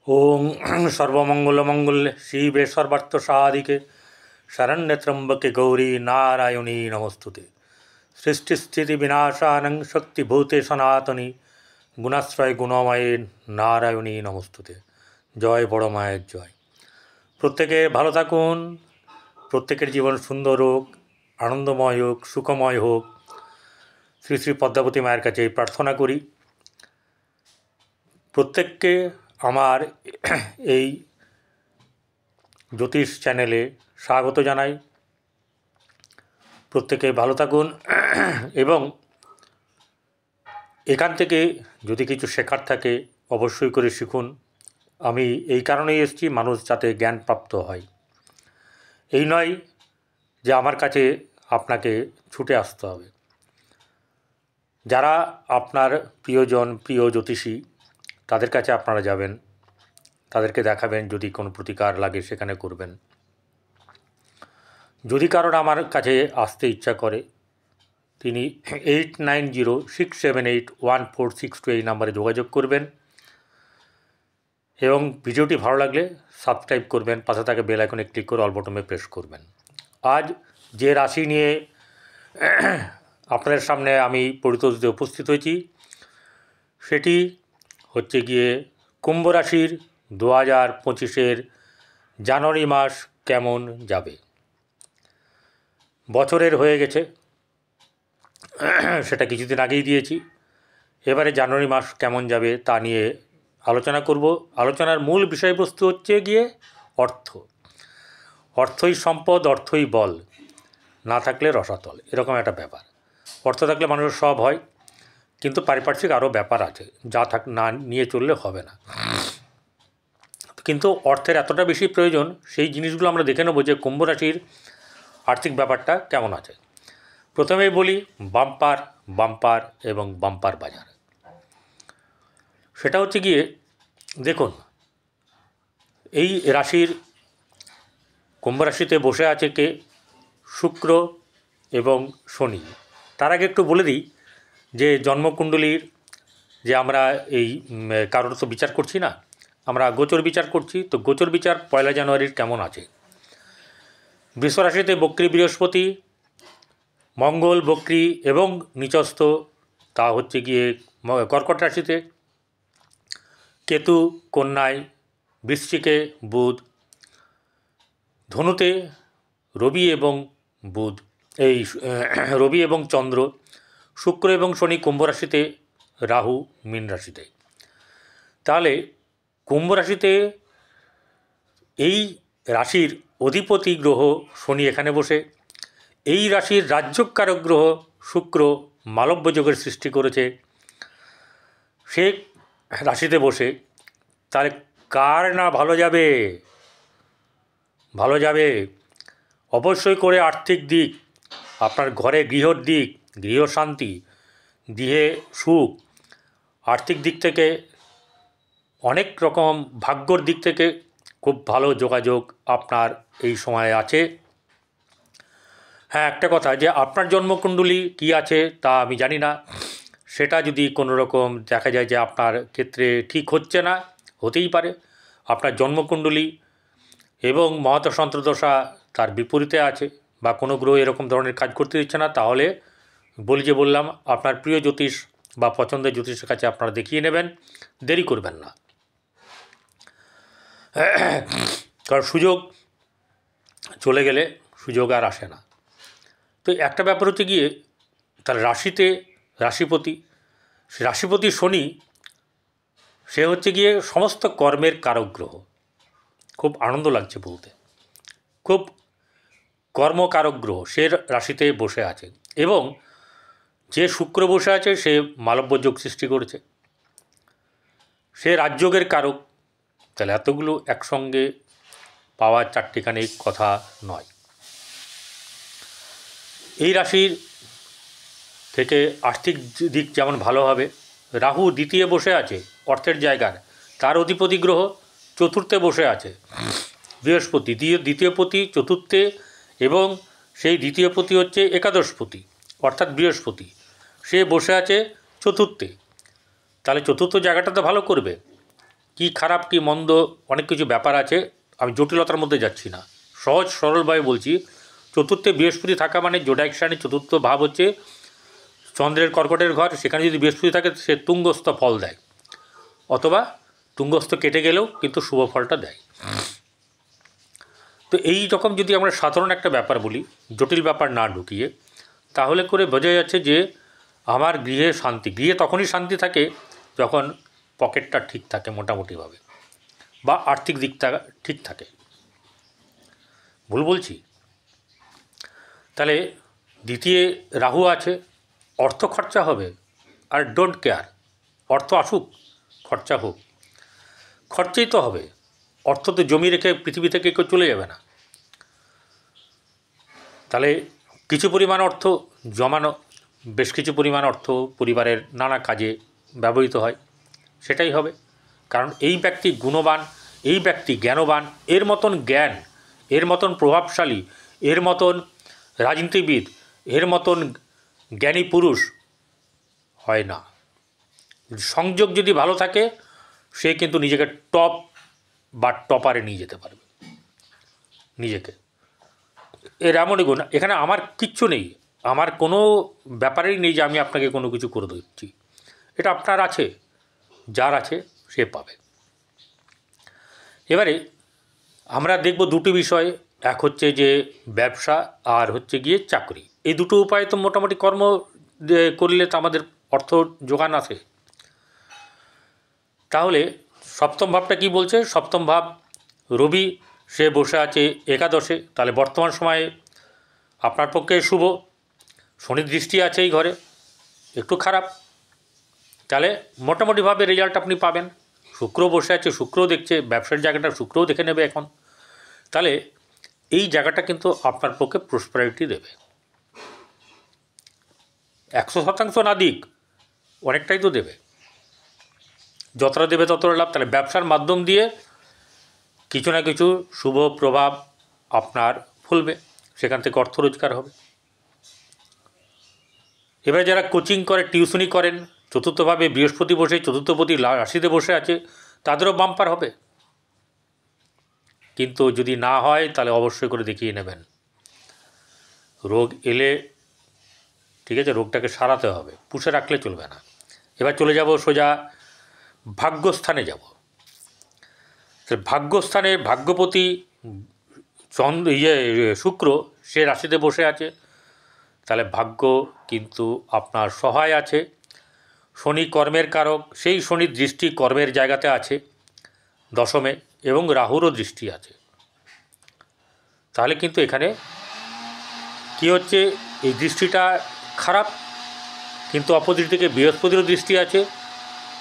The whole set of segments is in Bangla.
ओं सर्वमंगलमंगल्ये शिवे सर्वार्थसाधिके शरण्ये त्र्यंबके गौरी नारायणी नमोस्तुते। सृष्टिस्थितिविनाशानं शक्तिभूते सनातनी गुणाश्रय गुणमये नारायणी नमोस्तुते। जय बड़ माয়ের জয়। প্রত্যেকে ভালো থাকুন, প্রত্যেকের জীবন সুন্দর হোক, আনন্দময় হোক, সুখময় হোক, শ্রী শ্রী পদ্মাবতী মায়ের কাছে প্রার্থনা করি। প্রত্যেককে আমার এই জ্যোতিষ চ্যানেলে স্বাগত জানাই। প্রত্যেকে ভালো থাকুন এবং এখান থেকে যদি কিছু শেখার থাকে অবশ্যই করে শিখুন। আমি এই কারণেই এসেছি, মানুষ যাতে জ্ঞান প্রাপ্ত হয়। এই নয় যে আমার কাছে আপনাকে ছুটে আসতে হবে। যারা আপনার প্রিয়জন, প্রিয় জ্যোতিষী, তাদের কাছে আপনারা যাবেন, তাদেরকে দেখাবেন, যদি কোনো প্রতিকার লাগে সেখানে করবেন। যদি কারণ আমার কাছে আসতে ইচ্ছা করে, তিনি 8906781462 এই নাম্বারে যোগাযোগ করবেন এবং ভিডিওটি ভালো লাগলে সাবস্ক্রাইব করবেন, পাশে থাকা বেল আইকনে ক্লিক করে অল বটনে প্রেস করবেন। আজ যে রাশি নিয়ে আপনাদের সামনে আমি পরিতোষ দিয়ে উপস্থিত হয়েছি সেটি হচ্ছে গিয়ে কুম্ভ রাশির 2025-এর জানুয়ারি মাস কেমন যাবে। বছরের হয়ে গেছে, সেটা কিছুদিন আগেই দিয়েছি। এবারে জানুয়ারি মাস কেমন যাবে তা নিয়ে আলোচনা করব। আলোচনার মূল বিষয়বস্তু হচ্ছে গিয়ে অর্থ। অর্থই সম্পদ, অর্থই বল, না থাকলে রসাতল, এরকম একটা ব্যাপার। অর্থ থাকলে মানুষের সব হয়, কিন্তু পারিপার্শ্বিক আরও ব্যাপার আছে, যা না নিয়ে চললে হবে না। কিন্তু অর্থের এতটা বেশি প্রয়োজন, সেই জিনিসগুলো আমরা দেখে নেব যে কুম্ভ রাশির আর্থিক ব্যাপারটা কেমন আছে। প্রথমেই বলি বাম্পার, বাম্পার এবং বাম্পার বাজার। সেটা হচ্ছে গিয়ে দেখুন, এই রাশির কুম্ভ রাশিতে বসে আছে কে? শুক্র এবং শনি। তার আগে একটু বলে দিই যে জন্মকুণ্ডলীর যে আমরা এই কারোর তো বিচার করছি না, আমরা গোচর বিচার করছি। তো গোচর বিচার 1 জানুয়ারির কেমন আছে। বৃষরাশিতে বক্রী বৃহস্পতি, মঙ্গল বক্রী এবং নিচস্থ, তা হচ্ছে গিয়ে কর্কট রাশিতে, কেতু কন্যায়, বৃশ্চিকে বুধ, ধনুতে রবি এবং বুধ, এই রবি এবং চন্দ্র, শুক্র এবং শনি কুম্ভ রাশিতে, রাহু মীন রাশিতে। তাহলে কুম্ভ রাশিতে এই রাশির অধিপতি গ্রহ শনি এখানে বসে, এই রাশির রাজ্যকারক গ্রহ শুক্র মালব্য যোগের সৃষ্টি করেছে সে রাশিতে বসে। তাহলে কার না ভালো যাবে? ভালো যাবে অবশ্যই করে আর্থিক দিক, আপনার ঘরে গৃহর দিক, গৃহ শান্তি, গৃহে সুখ, আর্থিক দিক থেকে অনেক রকম ভাগ্যর দিক থেকে খুব ভালো যোগাযোগ আপনার এই সময়ে আছে। হ্যাঁ, একটা কথা যে আপনার জন্মকুণ্ডলী কী আছে তা আমি জানি না, সেটা যদি কোনো রকম দেখা যায় যে আপনার ক্ষেত্রে ঠিক হচ্ছে না, হতেই পারে আপনার জন্মকুণ্ডলী এবং মহাতসন্ত্রদশা তার বিপরীতে আছে, বা কোনো গ্রহ এরকম ধরনের কাজ করতে দিচ্ছে না, তাহলে বললাম আপনার প্রিয় জ্যোতিষ বা পছন্দের জ্যোতিষের কাছে আপনারা দেখিয়ে নেবেন, দেরি করবেন না। কারণ সুযোগ চলে গেলে সুযোগ আর আসে না। তো একটা ব্যাপার হচ্ছে গিয়ে তার রাশিতে রাশিপতি শনি, সে হচ্ছে গিয়ে সমস্ত কর্মের কারক গ্রহ। খুব আনন্দ লাগছে বলতে, খুব কর্মকারক গ্রহ সে রাশিতে বসে আছে, এবং যে শুক্র বসে আছে সে মালব্য যোগ সৃষ্টি করেছে, সে রাজযোগের কারক। তাহলে এতগুলো একসঙ্গে পাওয়ার চারটিখানি কথা নয়। এই রাশির থেকে আর্থিক দিক যেমন ভালো হবে। রাহু দ্বিতীয় বসে আছে অর্থের জায়গার, তার অধিপতি গ্রহ চতুর্থে বসে আছে বৃহস্পতি, দ্বিতীয় পতি চতুর্থে, এবং সেই দ্বিতীয় পতি হচ্ছে একাদশপতি অর্থাৎ বৃহস্পতি, সে বসে আছে চতুর্থে। তাহলে চতুর্থ জায়গাটা তো ভালো করবে। কি খারাপ কি মন্দ অনেক কিছু ব্যাপার আছে, আমি জটিলতার মধ্যে যাচ্ছি না, সহজ সরলভাবে বলছি। চতুর্থে বৃহস্পতি থাকা মানে জোডাইক সাইনের চতুর্থ ভাব হচ্ছে চন্দ্রের কর্কটের ঘর, সেখানে যদি বৃহস্পতি থাকে সে তুঙ্গস্থ ফল দেয়, অথবা তুঙ্গস্থ কেটে গেলেও কিন্তু শুভ ফলটা দেয়। তো এই রকম যদি আমরা সাধারণ একটা ব্যাপার বলি, জটিল ব্যাপার না ঢুকিয়ে, তাহলে করে বোঝা যাচ্ছে যে আমার গৃহে শান্তি, গৃহে তখনই শান্তি থাকে যখন পকেটটা ঠিক থাকে মোটামুটিভাবে, বা আর্থিক দিকটা ঠিক থাকে। ভুল বলছি? তাহলে দ্বিতীয় রাহু আছে, অর্থ খরচা হবে, আর ডোন্ট কেয়ার, অর্থ আসুক খরচা হোক, খরচাই তো হবে। অর্থ তো জমি রেখে পৃথিবী থেকে কেউ চলে যাবে না। তাহলে কিছু পরিমাণ অর্থ জমানো, বেশ কিছু পরিমাণ অর্থ পরিবারের নানা কাজে ব্যবহৃত হয়, সেটাই হবে। কারণ এই ব্যক্তি গুণবান, এই ব্যক্তি জ্ঞানবান, এর মতন জ্ঞান, এর মতন প্রভাবশালী, এর মতন রাজনীতিবিদ, এর মতন জ্ঞানী পুরুষ হয় না। সংযোগ যদি ভালো থাকে সে কিন্তু নিজেকে টপ বা টপারে নিয়ে যেতে পারবে নিজেকে। এর এমনই গুণ, এখানে আমার কিচ্ছু নেই, আমার কোনো ব্যাপারেই নেই যে আমি আপনাকে কোনো কিছু করে দিচ্ছি, এটা আপনার আছে, যার আছে সে পাবে। এবারে আমরা দেখব দুটি বিষয়, এক হচ্ছে যে ব্যবসা, আর হচ্ছে গিয়ে চাকরি। এই দুটো উপায়ে তো মোটামুটি কর্ম করলে তো আমাদের অর্থ যোগান আসে। তাহলে সপ্তম ভাবটা কি বলছে? সপ্তম ভাব রবি, সে বসে আছে একাদশে, তাহলে বর্তমান সময়ে আপনার পক্ষে শুভ। শনির দৃষ্টি আছে এই ঘরে, একটু খারাপ, তাহলে মোটামুটিভাবে রেজাল্ট আপনি পাবেন। শুক্র বসে আছে, শুক্রও দেখছে, ব্যবসার জায়গাটা শুক্রও দেখে নেবে এখন, তাহলে এই জায়গাটা কিন্তু আপনার পক্ষে প্রসপারিটি দেবে। 100% না দিক, অনেকটাই তো দেবে, যতটা দেবে ততটা লাভ। তাহলে ব্যবসার মাধ্যম দিয়ে কিছু না কিছু শুভ প্রভাব আপনার ফলবে, সেখান থেকে অর্থ রোজগার হবে। এবারে যারা কোচিং করে, টিউশনি করেন, চতুর্থভাবে বৃহস্পতি বসে, চতুর্থপতি রাশিতে বসে আছে, তাদেরও বাম্পার হবে। কিন্তু যদি না হয় তাহলে অবশ্যই করে দেখিয়ে নেবেন। রোগ এলে ঠিক আছে, রোগটাকে সারাতে হবে, পুষে রাখলে চলবে না। এবার চলে যাব সোজা ভাগ্যস্থানে যাব। ভাগ্যস্থানে ভাগ্যপতি শুক্র, সে রাশিতে বসে আছে, তাহলে ভাগ্য কিন্তু আপনার সহায় আছে। শনি কর্মের কারক, সেই শনির দৃষ্টি কর্মের জায়গাতে আছে দশমে, এবং রাহুরও দৃষ্টি আছে। তাহলে কিন্তু এখানে কি হচ্ছে, এই দৃষ্টিটা খারাপ, কিন্তু অপোজিট দিকে বৃহস্পতিরও দৃষ্টি আছে,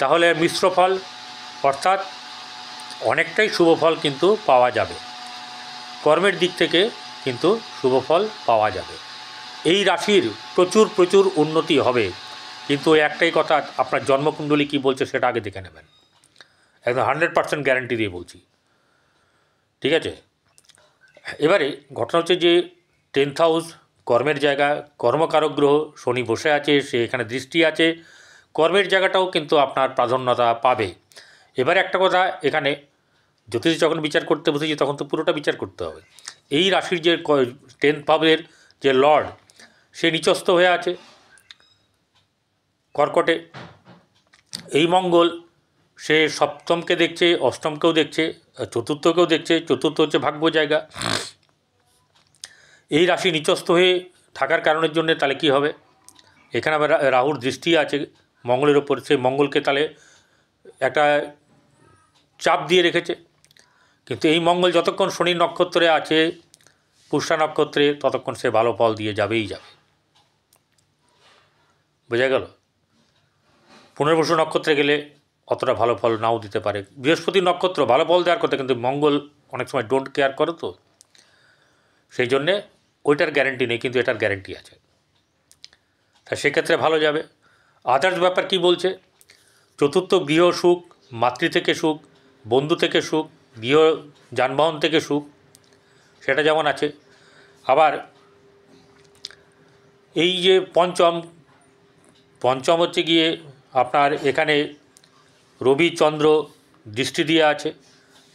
তাহলে মিশ্র ফল, অর্থাৎ অনেকটাই শুভ ফল কিন্তু পাওয়া যাবে। কর্মের দিক থেকে কিন্তু শুভ ফল পাওয়া যাবে। এই রাশির প্রচুর প্রচুর উন্নতি হবে, কিন্তু একটাই কথা, আপনার জন্মকুণ্ডলী কী বলছে সেটা আগে দেখে নেবেন, একদম 100% গ্যারান্টি দিয়ে বলছি, ঠিক আছে? এবারে ঘটনা হচ্ছে যে 10th হাউস কর্মের জায়গা, কর্মকারক গ্রহ শনি বসে আছে, সে এখানে দৃষ্টি আছে, কর্মের জায়গাটাও কিন্তু আপনার প্রাধান্যতা পাবে। এবারে একটা কথা, এখানে জ্যোতিষ যখন বিচার করতে বসেছি তখন তো পুরোটা বিচার করতে হবে। এই রাশির যে 10th ভাবের যে লর্ড, সে নিচস্থ হয়ে আছে কর্কটে। এই মঙ্গল সে সপ্তমকে দেখছে, অষ্টমকেও দেখছে, চতুর্থকেও দেখছে, চতুর্থ হচ্ছে ভাগ্য জায়গা। এই রাশি নিচস্থ হয়ে থাকার কারণের জন্য তাহলে কী হবে, এখানে আবার রাহুর দৃষ্টি আছে মঙ্গলের ওপর, সেই মঙ্গলকে তাহলে একটা চাপ দিয়ে রেখেছে। কিন্তু এই মঙ্গল যতক্ষণ শনি নক্ষত্রে আছে, পুষ্যা নক্ষত্রে, ততক্ষণ সে ভালো ফল দিয়ে যাবেই যাবে। বোঝা গেল? পুনর্বসু নক্ষত্রে গেলে অতটা ভালো ফল নাও দিতে পারে। বৃহস্পতি নক্ষত্র ভালো ফল দেওয়ার কথা, কিন্তু মঙ্গল অনেক সময় ডোন্ট কেয়ার করে, তো সেই জন্যে ওইটার গ্যারেন্টি নেই, কিন্তু এটার গ্যারেন্টি আছে, তা সেক্ষেত্রে ভালো যাবে। আদার্স ব্যাপার কি বলছে, চতুর্থ গৃহ সুখ, মাতৃ থেকে সুখ, বন্ধু থেকে সুখ, গৃহ যানবাহন থেকে সুখ, সেটা যেমন আছে। আবার এই যে পঞ্চম হচ্ছে গিয়ে আপনার এখানে রবি চন্দ্র দৃষ্টি দিয়ে আছে।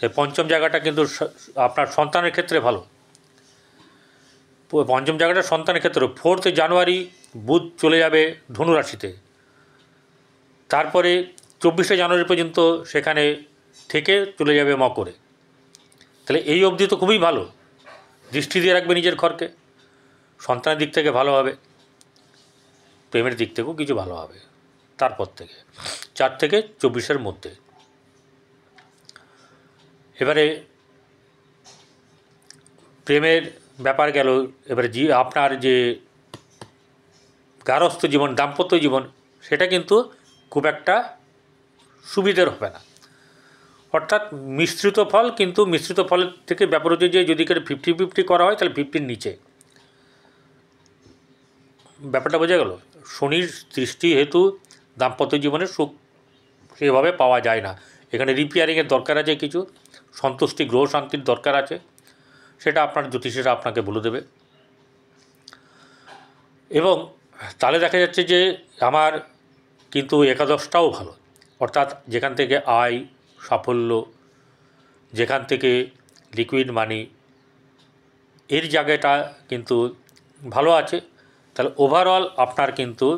এই পঞ্চম জায়গাটা কিন্তু আপনার সন্তানের ক্ষেত্রে ভালো। পঞ্চম জায়গাটা সন্তানের ক্ষেত্রে 4 জানুয়ারি বুধ চলে যাবে ধনু রাশিতে, তারপরে 24 জানুয়ারি পর্যন্ত সেখানে থেকে চলে যাবে মকরে। তাহলে এই অবধি তো খুবই ভালো, দৃষ্টি দিয়ে রাখবে নিজের ঘরকে, সন্তানের দিক থেকে ভালো হবে, প্রেমের দিক থেকেও কিছু ভালো হবে। তারপর থেকে 4 থেকে 24-এর মধ্যে। এবারে প্রেমের ব্যাপার গেল। এবারে আপনার যে গারস্থ জীবন, দাম্পত্য জীবন, সেটা কিন্তু খুব একটা সুবিধের হবে না। অর্থাৎ মিশ্রিত ফল, কিন্তু মিশ্রিত ফলের থেকে ব্যাপার হচ্ছে যে যদি করে 50-50 করা হয় তাহলে 50-র নিচে। ব্যাপারটা বোঝা গেল। শনির দৃষ্টি হেতু দাম্পত্য জীবনে সুখ সেভাবে পাওয়া যায় না। এখানে রিপেয়ারিংয়ের দরকার আছে, কিছু সন্তুষ্টি, গ্রহ শান্তির দরকার আছে, সেটা আপনার জ্যোতিষীরা আপনাকে বলে দেবে। এবং তাহলে দেখা যাচ্ছে যে আমার কিন্তু একাদশটাও ভালো, অর্থাৎ যেখান থেকে আয়, সাফল্য, যেখান থেকে লিকুইড মানি, এর জায়গাটা কিন্তু ভালো আছে। তাহলে ওভারঅল আপনার কিন্তু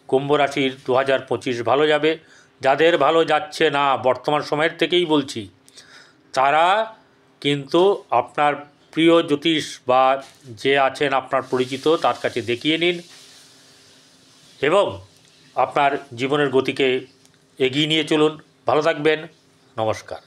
কুম্ভ রাশির 2025 ভালো যাবে। যাদের ভালো যাচ্ছে না বর্তমান সময়ের থেকেই বলছি, তারা কিন্তু আপনার প্রিয় জ্যোতিষ বা যে আছেন আপনার পরিচিত তার কাছে দেখিয়ে নিন এবং আপনার জীবনের গতিকে এগিয়ে নিয়ে চলুন। ভালো থাকবেন। নমস্কার।